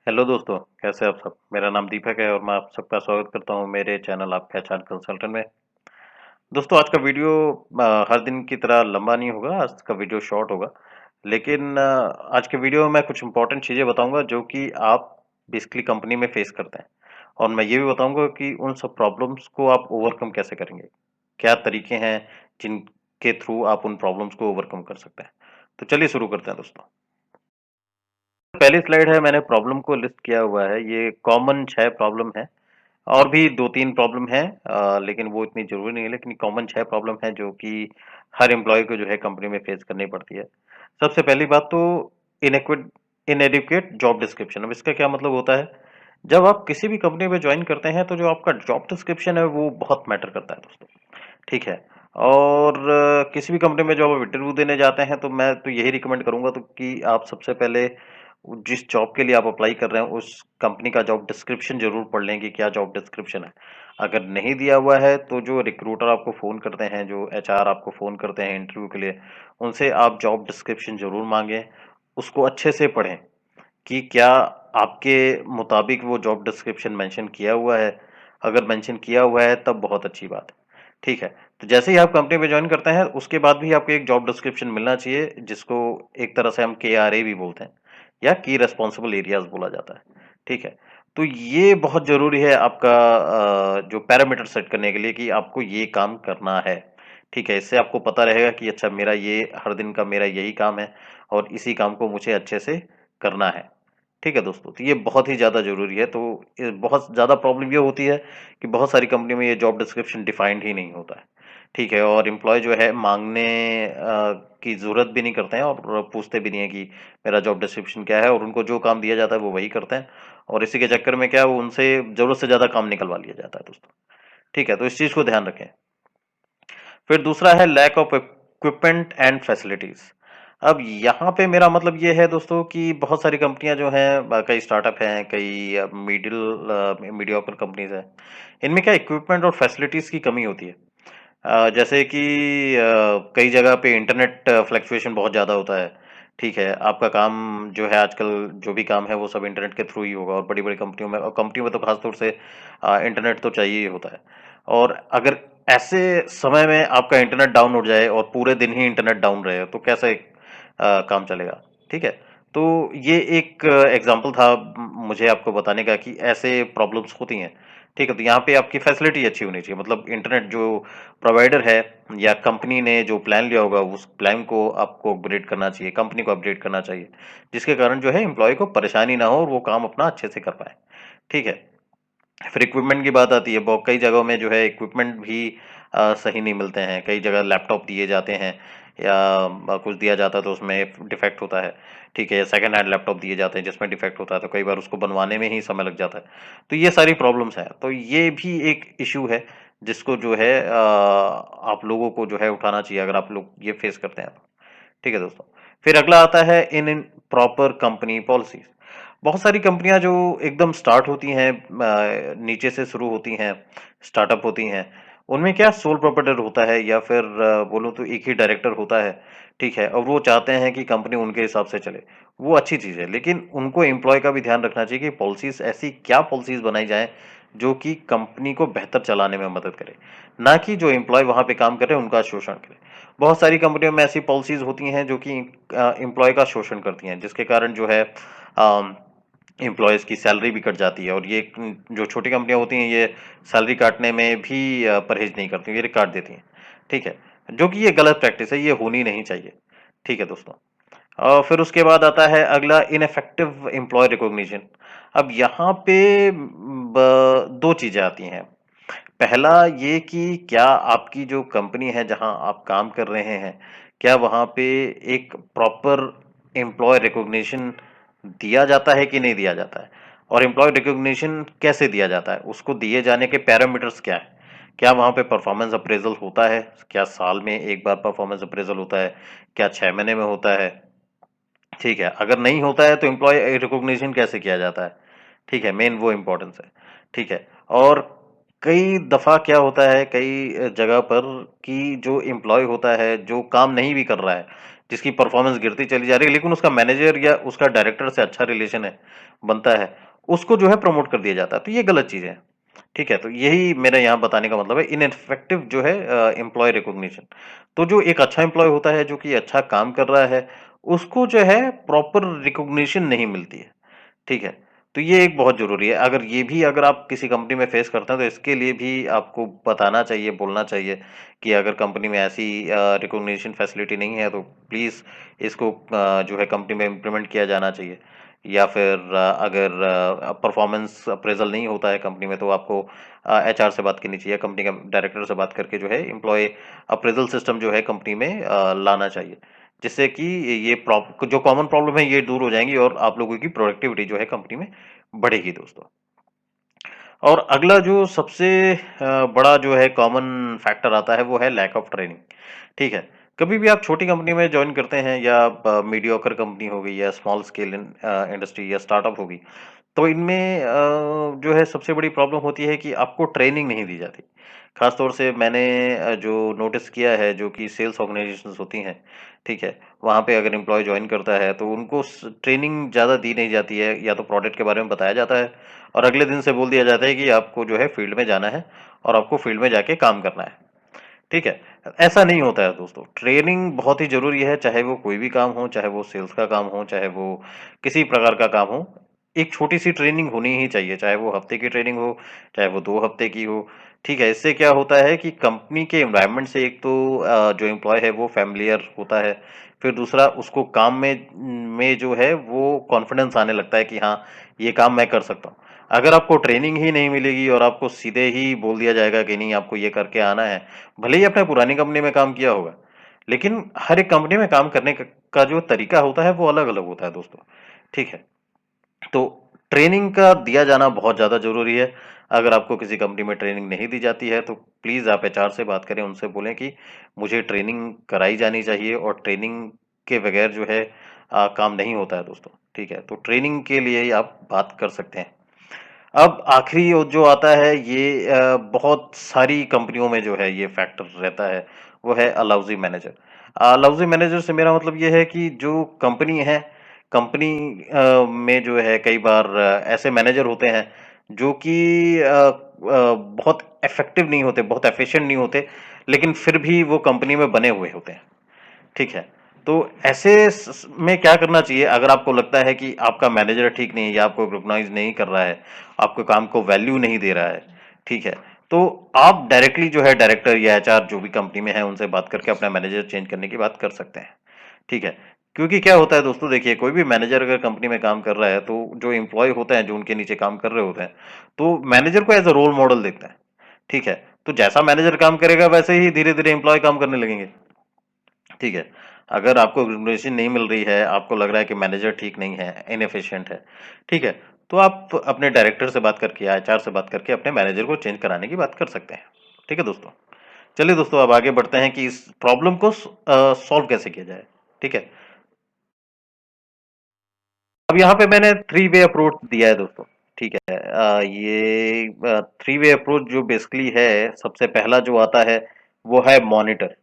Hello दोस्तों, कैसे आप सब? मेरा नाम दीपक है और मैं आप सबका स्वागत करता हूं मेरे चैनल आपका एचआर कंसल्टेंट में। दोस्तों, आज का वीडियो हर दिन की तरह लंबा नहीं होगा। आज का वीडियो शॉर्ट होगा, लेकिन आज के वीडियो में मैं कुछ इंपॉर्टेंट चीज़ें बताऊंगा जो कि आप बेसिकली कंपनी में फेस करते हैं। और मैं ये भी बताऊंगा कि उन सब प्रॉब्लम्स को आप ओवरकम कैसे करेंगे, क्या तरीके हैं जिनके थ्रू आप उन प्रॉब्लम्स को ओवरकम कर सकते हैं। तो चलिए शुरू करते हैं दोस्तों। पहली स्लाइड है, मैंने प्रॉब्लम को लिस्ट किया हुआ है। ये कॉमन 6 प्रॉब्लम है। और भी 2-3 प्रॉब्लम है, लेकिन वो इतनी जरूरी नहीं है। लेकिन कॉमन 6 प्रॉब्लम है जो कि हर एम्प्लॉय को जो है कंपनी में फेस करनी पड़ती है। सबसे पहली बात तो इनएक्विट इनएडिक्वेट जॉब डिस्क्रिप्शन। अब इसका क्या मतलब होता है? जब आप किसी भी कंपनी में ज्वाइन करते हैं तो जो आपका जॉब डिस्क्रिप्शन है वो बहुत मैटर करता है दोस्तों। ठीक है। और किसी भी कंपनी में जब आप इंटरव्यू देने जाते हैं तो मैं तो यही रिकमेंड करूंगा तो कि आप सबसे पहले जिस जॉब के लिए आप अप्लाई कर रहे हैं उस कंपनी का जॉब डिस्क्रिप्शन जरूर पढ़ लें कि क्या जॉब डिस्क्रिप्शन है। अगर नहीं दिया हुआ है तो जो रिक्रूटर आपको फोन करते हैं, जो एचआर आपको फोन करते हैं इंटरव्यू के लिए, उनसे आप जॉब डिस्क्रिप्शन जरूर मांगें। उसको अच्छे से पढ़ें कि क्या आपके मुताबिक वो जॉब डिस्क्रिप्शन मेंशन किया हुआ है। अगर मेंशन किया हुआ है तब बहुत अच्छी बात है। ठीक है। तो जैसे ही आप कंपनी में ज्वाइन करते हैं उसके बाद भी आपको एक जॉब डिस्क्रिप्शन मिलना चाहिए, जिसको एक तरह से हम KRA भी बोलते हैं या की रेस्पॉन्सिबल एरियाज बोला जाता है। ठीक है। तो ये बहुत जरूरी है आपका जो पैरामीटर सेट करने के लिए कि आपको ये काम करना है। ठीक है। इससे आपको पता रहेगा कि अच्छा, मेरा ये हर दिन का मेरा यही काम है और इसी काम को मुझे अच्छे से करना है। ठीक है दोस्तों, तो ये बहुत ही ज़्यादा ज़रूरी है। तो बहुत ज़्यादा प्रॉब्लम ये होती है कि बहुत सारी कंपनी में ये जॉब डिस्क्रिप्शन डिफाइंड ही नहीं होता है। ठीक है। और एम्प्लॉय जो है मांगने की ज़रूरत भी नहीं करते हैं और पूछते भी नहीं है कि मेरा जॉब डिस्क्रिप्शन क्या है, और उनको जो काम दिया जाता है वो वही करते हैं। और इसी के चक्कर में क्या है, वो उनसे ज़रूरत से ज़्यादा काम निकलवा लिया जाता है दोस्तों। ठीक है, तो इस चीज़ को ध्यान रखें। फिर दूसरा है lack of equipment and facilities. अब यहाँ पे मेरा मतलब ये है दोस्तों कि बहुत सारी कंपनियां जो हैं, कई स्टार्टअप हैं, कई मीडियोकर कंपनीज हैं। इनमें क्या इक्विपमेंट और फैसिलिटीज की कमी होती है। जैसे कि कई जगह पे इंटरनेट फ्लक्चुएशन बहुत ज़्यादा होता है। ठीक है। आपका काम जो है आजकल, जो भी काम है वो सब इंटरनेट के थ्रू ही होगा, और बड़ी बड़ी कंपनियों में, और कंपनियों में तो खासतौर से इंटरनेट तो चाहिए ही होता है। और अगर ऐसे समय में आपका इंटरनेट डाउन हो जाए और पूरे दिन ही इंटरनेट डाउन रहे तो कैसे काम चलेगा? ठीक है। तो ये एक एग्जांपल था मुझे आपको बताने का कि ऐसे प्रॉब्लम्स होती हैं। ठीक है। तो यहाँ पे आपकी फैसिलिटी अच्छी होनी चाहिए, मतलब इंटरनेट जो प्रोवाइडर है या कंपनी ने जो प्लान लिया होगा उस प्लान को आपको अपग्रेड करना चाहिए, कंपनी को अपडेट करना चाहिए, जिसके कारण जो है एम्प्लॉय को परेशानी ना हो और वो काम अपना अच्छे से कर पाए। ठीक है। फिर इक्विपमेंट की बात आती है। बहुत कई जगहों में जो है इक्विपमेंट भी सही नहीं मिलते हैं। कई जगह लैपटॉप दिए जाते हैं या कुछ दिया जाता है तो उसमें डिफेक्ट होता है। ठीक है। सेकंड हैंड लैपटॉप दिए जाते हैं जिसमें डिफेक्ट होता है, तो कई बार उसको बनवाने में ही समय लग जाता है। तो ये सारी प्रॉब्लम्स हैं। तो ये भी एक इशू है जिसको जो है आप लोगों को जो है उठाना चाहिए अगर आप लोग ये फेस करते हैं तो। ठीक है दोस्तों। फिर अगला आता है इन इन प्रॉपर कंपनी पॉलिसीज। बहुत सारी कंपनियां जो एकदम स्टार्ट होती हैं, नीचे से शुरू होती हैं, स्टार्टअप होती हैं, उनमें क्या सोल प्रोप्राइटर होता है या फिर बोलूं तो एक ही डायरेक्टर होता है। ठीक है। और वो चाहते हैं कि कंपनी उनके हिसाब से चले। वो अच्छी चीज़ है, लेकिन उनको एम्प्लॉय का भी ध्यान रखना चाहिए कि पॉलिसीज ऐसी क्या पॉलिसीज बनाई जाए जो कि कंपनी को बेहतर चलाने में मदद करे, ना कि जो एम्प्लॉय वहां पे काम कर रहे हैं उनका शोषण करे। बहुत सारी कंपनियों में ऐसी पॉलिसीज होती हैं जो कि एम्प्लॉय का शोषण करती हैं, जिसके कारण जो है एम्प्लॉयज़ की सैलरी भी कट जाती है। और ये जो छोटी कंपनियां होती हैं ये सैलरी काटने में भी परहेज नहीं करती, ये काट देती हैं। ठीक है। जो कि ये गलत प्रैक्टिस है, ये होनी नहीं चाहिए। ठीक है दोस्तों। और फिर उसके बाद आता है अगला, इनफेक्टिव एम्प्लॉय रिकॉग्निशन। अब यहाँ पे दो चीजें आती हैं। पहला ये कि क्या आपकी जो कंपनी है जहां आप काम कर रहे हैं, क्या वहां पे एक प्रॉपर एम्प्लॉय रिकॉग्निशन दिया जाता है कि नहीं दिया जाता है, और एम्प्लॉय रिकॉग्निशन कैसे दिया जाता है, उसको दिए जाने के पैरामीटर्स क्या है। क्या वहां पे परफॉर्मेंस अप्रेजल होता है? क्या साल में एक बार परफॉर्मेंस अप्रेजल होता है? क्या 6 महीने में होता है? ठीक है। अगर नहीं होता है तो एम्प्लॉय रिकॉग्निशन कैसे किया जाता है? ठीक है, मेन वो इम्पोर्टेंस है। ठीक है। और कई दफा क्या होता है, कई जगह पर कि जो एम्प्लॉय होता है जो काम नहीं भी कर रहा है, जिसकी परफॉर्मेंस गिरती चली जा रही है, लेकिन उसका मैनेजर या उसका डायरेक्टर से अच्छा रिलेशन है, बनता है, उसको जो है प्रमोट कर दिया जाता है। तो ये गलत चीज़ है। ठीक है, तो यही मेरा यहाँ बताने का मतलब है, इनइफेक्टिव जो है एम्प्लॉयी रिकॉग्निशन। तो जो एक अच्छा एम्प्लॉय होता है, जो कि अच्छा काम कर रहा है, उसको जो है प्रॉपर रिकॉग्निशन नहीं मिलती है। ठीक है, तो ये एक बहुत ज़रूरी है। अगर आप किसी कंपनी में फेस करते हैं, तो इसके लिए भी आपको बताना चाहिए, बोलना चाहिए कि अगर कंपनी में ऐसी रिकॉग्निशन फैसिलिटी नहीं है, तो प्लीज़ इसको जो है कंपनी में इम्प्लीमेंट किया जाना चाहिए। या फिर अगर परफॉर्मेंस अप्रेज़ल नहीं होता है कंपनी में, तो आपको एचआर से बात करनी चाहिए, कंपनी के डायरेक्टर से बात करके जो है एम्प्लॉयी अप्रेज़ल सिस्टम जो है कंपनी में लाना चाहिए। जिससे कि ये जो कॉमन प्रॉब्लम है ये दूर हो जाएंगी और आप लोगों की प्रोडक्टिविटी जो है कंपनी में बढ़ेगी दोस्तों। और अगला जो सबसे बड़ा जो है कॉमन फैक्टर आता है वो है लैक ऑफ ट्रेनिंग। ठीक है, कभी भी आप छोटी कंपनी में ज्वाइन करते हैं या मीडियोकर कंपनी हो गई या स्मॉल स्केल इंडस्ट्री या स्टार्टअप होगी, तो इनमें जो है सबसे बड़ी प्रॉब्लम होती है कि आपको ट्रेनिंग नहीं दी जाती। खास तौर से मैंने जो नोटिस किया है, जो कि सेल्स ऑर्गेनाइजेशंस होती हैं, ठीक है? वहाँ पे अगर एम्प्लॉयी जॉइन करता है तो उनको स ट्रेनिंग ज़्यादा दी नहीं जाती है, या तो प्रोडक्ट के बारे में बताया जाता है और अगले दिन से बोल दिया जाता है कि आपको जो है फील्ड में जाना है और आपको फील्ड में जाके काम करना है। ठीक है? ऐसा नहीं होता है दोस्तों, ट्रेनिंग बहुत ही ज़रूरी है, चाहे वो कोई भी काम हो, चाहे वो सेल्स का काम हो, चाहे वो किसी प्रकार का काम हो, एक छोटी-सी ट्रेनिंग होनी ही चाहिए, चाहे वो हफ्ते की ट्रेनिंग हो, चाहे वो 2 हफ्ते की हो, ठीक है? इससे क्या होता है कि कंपनी के एनवायरनमेंट से एक तो जो एम्प्लॉयी है वो फ़ैमिलियर होता है, फिर दूसरा उसको काम में जो है वो कॉन्फिडेंस आने लगता है कि हाँ, ये काम मैं कर सकता हूँ। अगर आपको ट्रेनिंग ही नहीं मिलेगी और आपको सीधे ही बोल दिया जाएगा कि नहीं आपको ये करके आना है, भले ही आपने पुरानी कंपनी में काम किया होगा, लेकिन हर एक कंपनी में काम करने का जो तरीका होता है वो अलग-अलग होता है दोस्तों, ठीक है? तो ट्रेनिंग का दिया जाना बहुत ज़्यादा ज़रूरी है। अगर आपको किसी कंपनी में ट्रेनिंग नहीं दी जाती है, तो प्लीज़ आप एचआर से बात करें, उनसे बोलें कि मुझे ट्रेनिंग कराई जानी चाहिए और ट्रेनिंग के बगैर जो है काम नहीं होता है दोस्तों, ठीक है? तो ट्रेनिंग के लिए ही आप बात कर सकते हैं। अब आखिरी जो आता है ये बहुत सारी कंपनियों में जो है ये फैक्टर रहता है, वो है अलाउज़ी मैनेजर। अलाउज़ी मैनेजर से मेरा मतलब ये है कि जो कंपनी है, कंपनी में जो है कई बार ऐसे मैनेजर होते हैं जो कि बहुत इफ़ेक्टिव नहीं होते, बहुत एफ़िशिएंट नहीं होते, लेकिन फिर भी वो कंपनी में बने हुए होते हैं। ठीक है। तो ऐसे में क्या करना चाहिए अगर आपको लगता है कि आपका मैनेजर ठीक नहीं है या आपको रिकॉग्नाइज नहीं कर रहा है, आपके काम को वैल्यू नहीं दे रहा है, ठीक है? तो आप डायरेक्टली जो है डायरेक्टर या एचआर जो भी कंपनी में है उनसे बात करके अपना मैनेजर चेंज करने की बात कर सकते हैं, ठीक है? क्योंकि क्या होता है दोस्तों देखिए, कोई भी मैनेजर अगर कंपनी में काम कर रहा है तो जो एम्प्लॉयी होते हैं, जो उनके नीचे काम कर रहे होते हैं, तो मैनेजर को एज़ अ रोल मॉडल देखते हैं, ठीक है? तो जैसा मैनेजर काम करेगा वैसे ही धीरे-धीरे एम्प्लॉयी काम करने लगेंगे। ठीक है। अगर आपको रिकग्निशन नहीं मिल रही है, आपको लग रहा है कि मैनेजर ठीक नहीं है, इनएफिशिएंट है, ठीक है? तो आप अपने डायरेक्टर से बात करके या एचआर से बात करके अपने मैनेजर को चेंज कराने की बात कर सकते हैं। ठीक है दोस्तों? चलिए दोस्तों अब आगे बढ़ते हैं कि इस प्रॉब्लम को सॉल्व कैसे किया जाए। ठीक है? अब यहाँ पे मैंने थ्री वे अप्रोच दिया है दोस्तों। ठीक है? ये थ्री वे अप्रोच जो बेसिकली है, सबसे पहला जो आता है वो है मॉनिटर।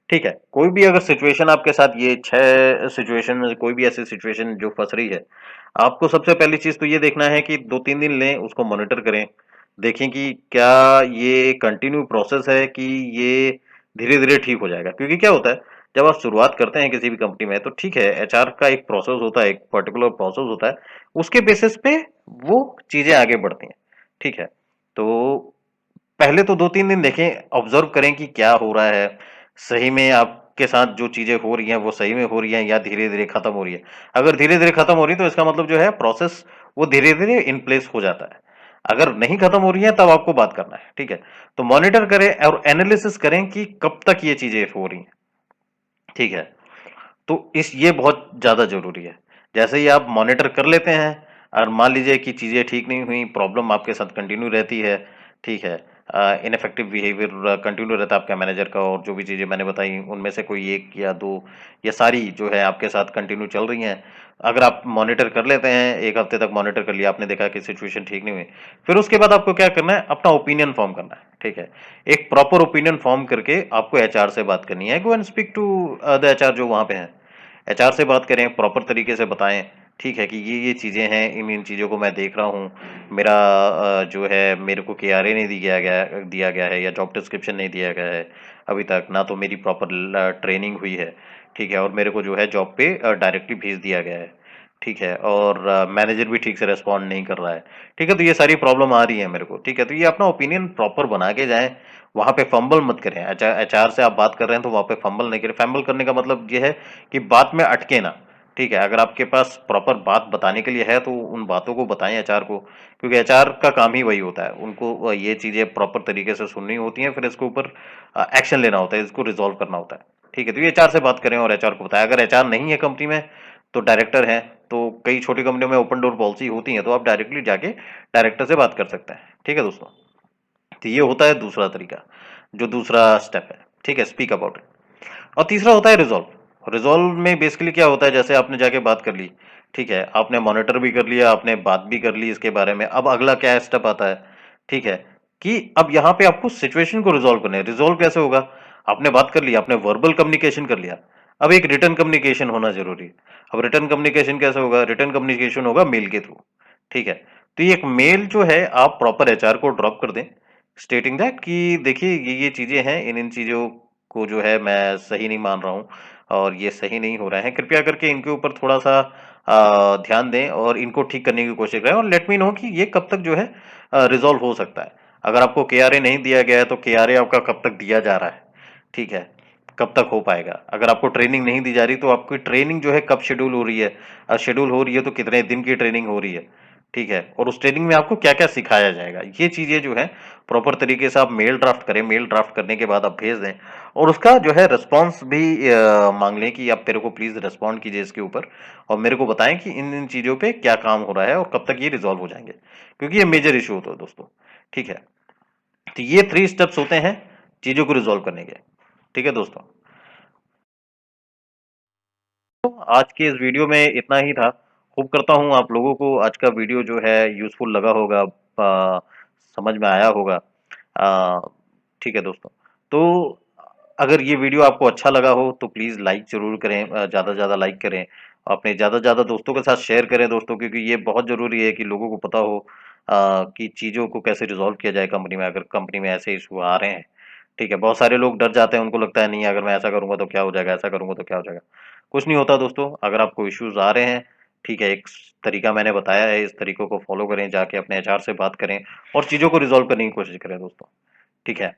ठीक है? कोई भी अगर सिचुएशन आपके साथ, ये 6 सिचुएशन में से कोई भी ऐसी सिचुएशन जो फँस रही है, आपको सबसे पहली चीज़ तो ये देखना है कि 2-3 दिन लें, उसको मॉनिटर करें। देखें कि क्या ये कंटिन्यू प्रोसेस है कि ये धीरे-धीरे ठीक हो जाएगा। क्योंकि क्या होता है, जब आप शुरुआत करते हैं किसी भी कंपनी में, तो ठीक है, एचआर का एक प्रोसेस होता है, एक पर्टिकुलर प्रोसेस होता है, उसके बेसिस पे वो चीज़ें आगे बढ़ती हैं। ठीक है? तो पहले तो 2-3 दिन देखें, ऑब्ज़र्व करें कि क्या हो रहा है, सही में आपके साथ जो चीज़ें हो रही हैं, वो सही में हो रही हैं या धीरे-धीरे खत्म हो रही है। अगर धीरे-धीरे खत्म हो रही है, तो इसका मतलब जो है प्रोसेस वो धीरे-धीरे इन प्लेस हो जाता है। अगर नहीं खत्म हो रही है, तब आपको बात करना है, ठीक है? तो मॉनिटर करें और एनालिसिस करें कि कब तक ये चीज़ें हो रही हैं, ठीक है? तो इस ये बहुत ज़्यादा ज़रूरी है। जैसे ही आप मॉनिटर कर लेते हैं और मान लीजिए कि चीज़ें ठीक नहीं हुई, प्रॉब्लम आपके साथ कंटिन्यू रहती है, ठीक है? इनफेक्टिव बिहेवियर कंटिन्यू रहता है आपका मैनेजर का, और जो भी चीज़ें मैंने बताई उनमें से कोई 1 या 2 या सारी जो है आपके साथ कंटिन्यू चल रही हैं। अगर आप मॉनिटर कर लेते हैं, 1 हफ्ते तक मॉनिटर कर लिया, आपने देखा कि सिचुएशन ठीक नहीं हुई, फिर उसके बाद आपको क्या करना है, अपना ओपिनियन फॉर्म करना है, ठीक है? एक प्रॉपर ओपिनियन फॉर्म करके आपको एचआर से बात करनी है। Go and speak to the HR जो वहाँ पे हैं। एचआर से बात करें, प्रॉपर तरीके से बताएं, ठीक है, कि ये चीज़ें हैं, इन चीज़ों को मैं देख रहा हूँ, मेरा जो है मेरे को केआरए नहीं दिया गया है या जॉब डिस्क्रिप्शन नहीं दिया गया है अभी तक, ना तो मेरी प्रॉपर ट्रेनिंग हुई है, ठीक है, और मेरे को जो है जॉब पे डायरेक्टली भेज दिया गया है, ठीक है, और मैनेजर भी ठीक से रिस्पॉन्ड नहीं कर रहा है, ठीक है, तो ये सारी प्रॉब्लम आ रही है मेरे को, ठीक है, तो ये अपना ओपिनियन प्रॉपर बना के जाएं, वहां पे फंबल मत करें। एचआर से आप बात कर रहे हैं तो वहां पे फंबल नहीं करें। फंबल करने का मतलब ये है कि बात में अटके ना, ठीक है, अगर आपके पास प्रॉपर बात बताने के लिए है तो उन बातों को बताएं एचआर को, क्योंकि एचआर का काम ही वही होता है, उनको ये चीजें प्रॉपर तरीके से सुननी होती हैं, फिर इसके ऊपर एक्शन लेना होता है, इसको रिजॉल्व करना होता है, ठीक है, तो ये एचआर से बात करें और एचआर को बताएं। अगर एचआर नहीं है कंपनी में तो डायरेक्टर है, तो कई छोटी कंपनियों में ओपन डोर पॉलिसी होती है, तो आप डायरेक्टली जाके डायरेक्टर से बात कर सकते हैं, ठीक है दोस्तों। तो ये होता है दूसरा तरीका, जो दूसरा स्टेप है, ठीक है, स्पीक अबाउट इट। और तीसरा होता है रिजॉल्व। रिजॉल्व में बेसिकली क्या होता है, जैसे आपने जाके बात कर ली, ठीक है, आपने मॉनिटर भी कर लिया, आपने बात भी कर ली इसके बारे में, अब अगला क्या स्टेप आता है, ठीक है, कि अब यहाँ पे आपको सिचुएशन को रिजॉल्व करना है। रिजॉल्व कैसे होगा, आपने बात कर लिया, आपने वर्बल कम्युनिकेशन कर लिया, अब एक रिटर्न कम्युनिकेशन होना जरूरी है। अब रिटर्न कम्युनिकेशन कैसे होगा, रिटर्न कम्युनिकेशन होगा मेल के थ्रू, ठीक है, तो ये एक मेल जो है आप प्रॉपर एचआर को ड्रॉप कर दें, स्टेटिंग दैट कि देखिए ये चीजें हैं, इन चीजों को जो है मैं सही नहीं मान रहा हूँ और ये सही नहीं हो रहा है, कृपया करके इनके ऊपर थोड़ा सा ध्यान दें और इनको ठीक करने की कोशिश करें, और लेट मी नो कि ये कब तक जो है रिजॉल्व हो सकता है। अगर आपको केआरए नहीं दिया गया है तो केआरए आपका कब तक दिया जा रहा है, ठीक है, कब तक हो पाएगा। अगर आपको ट्रेनिंग नहीं दी जा रही तो आपकी ट्रेनिंग जो है कब शेड्यूल हो रही है, शेड्यूल हो रही है तो कितने दिन की ट्रेनिंग हो रही है, ठीक है, और उस ट्रेनिंग में आपको क्या क्या सिखाया जाएगा, ये चीजें जो है प्रॉपर तरीके से आप मेल ड्राफ्ट करें। मेल ड्राफ्ट करने के बाद आप भेज दें और उसका जो है रिस्पांस भी मांग लें कि आप मेरे को प्लीज रिस्पॉन्ड कीजिए इसके ऊपर और मेरे को बताएं कि इन चीजों पे क्या काम हो रहा है और कब तक ये रिजॉल्व हो जाएंगे, क्योंकि ये मेजर इशू होता है दोस्तों, ठीक है। तो ये 3 स्टेप्स होते हैं चीजों को रिजॉल्व करने के, ठीक है दोस्तों। तो आज के इस वीडियो में इतना ही था। होप करता हूँ आप लोगों को आज का वीडियो जो है यूजफुल लगा होगा, समझ में आया होगा, आ, ठीक है दोस्तों। तो अगर ये वीडियो आपको अच्छा लगा हो तो प्लीज लाइक जरूर करें, ज्यादा से ज्यादा लाइक करें, अपने ज्यादा से ज्यादा दोस्तों के साथ शेयर करें दोस्तों, क्योंकि ये बहुत जरूरी है कि लोगों को पता हो कि चीजों को कैसे रिजॉल्व किया जाए कंपनी में, अगर कंपनी में ऐसे इशू आ रहे हैं, ठीक है। बहुत सारे लोग डर जाते हैं, उनको लगता है नहीं अगर मैं ऐसा करूंगा तो क्या हो जाएगा, ऐसा करूंगा तो क्या हो जाएगा। कुछ नहीं होता दोस्तों, अगर आपको इश्यूज आ रहे हैं, ठीक है, एक तरीका मैंने बताया है, इस तरीकों को फॉलो करें, जाके अपने एचआर से बात करें और चीजों को रिजॉल्व करने की कोशिश करें दोस्तों, ठीक है।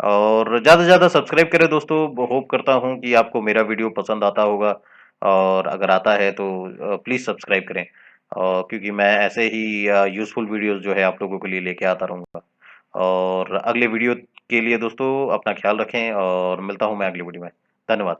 और ज्यादा से ज्यादा सब्सक्राइब करें दोस्तों। होप करता हूं कि आपको मेरा वीडियो पसंद आता होगा, और अगर आता है तो प्लीज सब्सक्राइब करें, क्योंकि मैं ऐसे ही यूजफुल वीडियोस जो है आप लोगों के लिए लेके आता रहूंगा। और अगले वीडियो के लिए दोस्तों अपना ख्याल रखें और मिलता हूं मैं अगली वीडियो में। धन्यवाद।